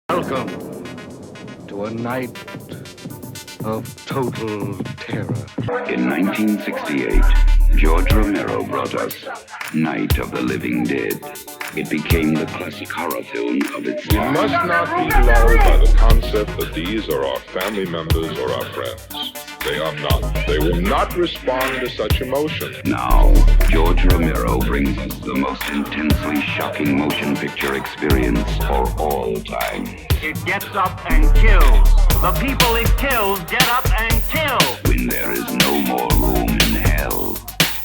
Welcome to a night of total terror. In 1968, George Romero brought us Night of the Living Dead. It became the classic horror film of its We time. must not be lulled by the concept that these are our family members or our friends. They are not. They will not respond to such emotion. Now, George Romero brings us the most intensely shocking motion picture experience for all time. It gets up and kills. The people it kills get up and kill. When there is no more room in hell,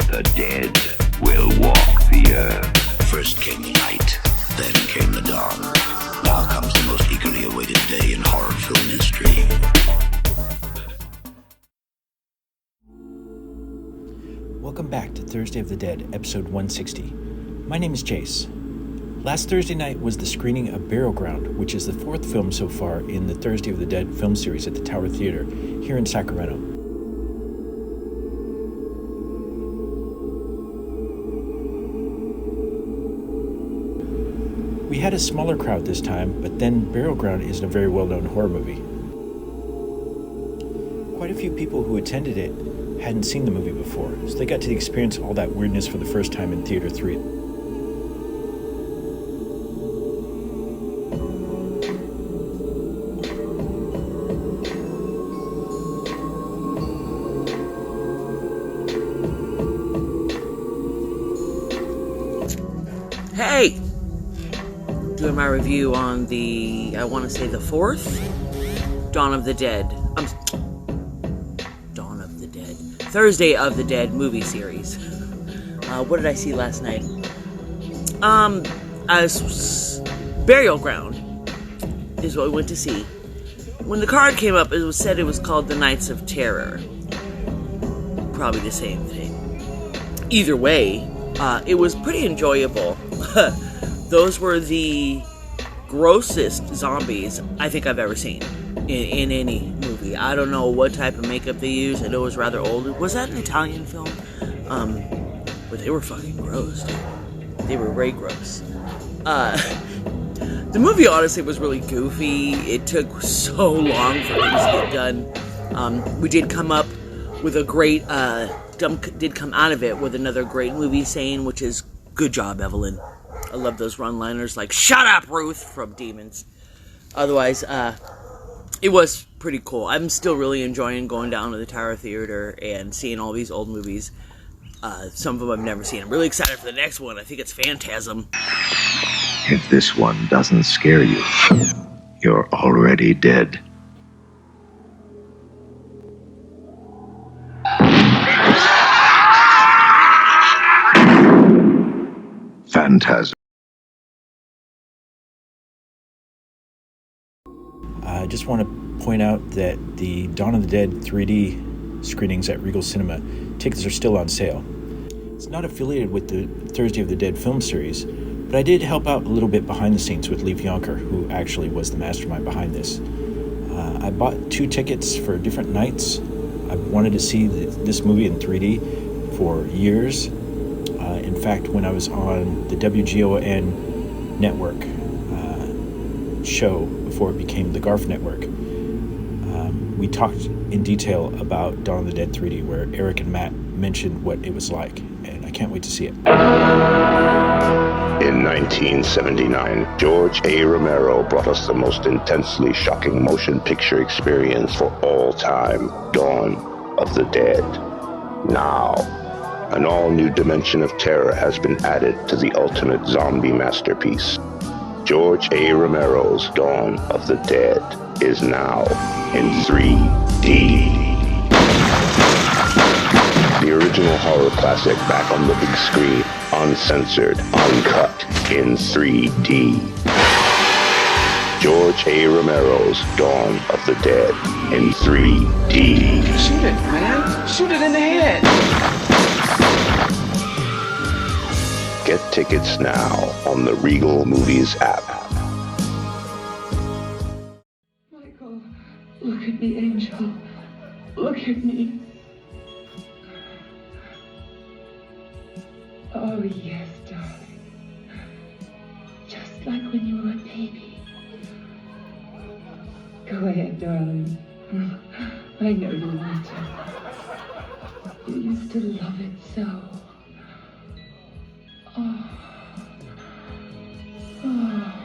the dead will walk the earth. First came the night, then came the dawn. Now comes the most eagerly awaited day in horror film history. Welcome back to Thursday of the Dead, episode 160. My name is Jace. Last Thursday night was the screening of Burial Ground, which is the fourth film so far in the Thursday of the Dead film series at the Tower Theater here in Sacramento. We had a smaller crowd this time, but then Burial Ground isn't a very well-known horror movie. Quite a few people who attended it hadn't seen the movie before, so they got to experience all that weirdness for the first time in Theater 3. Hey! Doing my review on the, I want to say the fourth? Dawn of the Dead. Dawn of the Dead. Thursday of the Dead movie series. What did I see last night? Burial Ground is what we went to see. When the card came up, it was said it was called The Nights of Terror. Probably the same thing. Either way, it was pretty enjoyable. Those were the grossest zombies I think I've ever seen in any movie. I don't know what type of makeup they used. I know it was rather old. Was that an Italian film? But they were fucking gross, dude. They were very gross. The movie honestly was really goofy. It took so long for things to get done. We did come up with a great, did come out of it with another great movie saying, which is, good job, Evelyn. I love those run-liners like, shut up, Ruth, from Demons. Otherwise, it was pretty cool. I'm still really enjoying going down to the Tower Theater and seeing all these old movies. Some of them I've never seen. I'm really excited for the next one. I think it's Phantasm. If this one doesn't scare you, you're already dead. Phantasm. I just want to point out that the Dawn of the Dead 3D screenings at Regal Cinema, tickets are still on sale. It's not affiliated with the Thursday of the Dead film series, but I did help out a little bit behind the scenes with Leif Jonker, who actually was the mastermind behind this. I bought 2 tickets for different nights. I wanted to see this movie in 3D for years. In fact, when I was on the WGON network show before it became the Garf network, we talked in detail about Dawn of the Dead 3D, where Eric and Matt mentioned what it was like, and I can't wait to see it. In 1979, George A. Romero brought us the most intensely shocking motion picture experience for all time, Dawn of the Dead. Now, an all-new dimension of terror has been added to the ultimate zombie masterpiece. George A. Romero's Dawn of the Dead is now in 3D. The original horror classic back on the big screen, uncensored, uncut, in 3D. George A. Romero's Dawn of the Dead in 3D. Shoot it, man. Shoot it in the head. Get tickets now on the Regal Movies app. Michael, look at me, Angel. Look at me. Oh, yes, darling. Just like when you were a baby. Go ahead, darling. I know you want to. You used to love it so. Oh. Oh.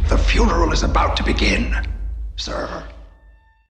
The funeral is about to begin, sir.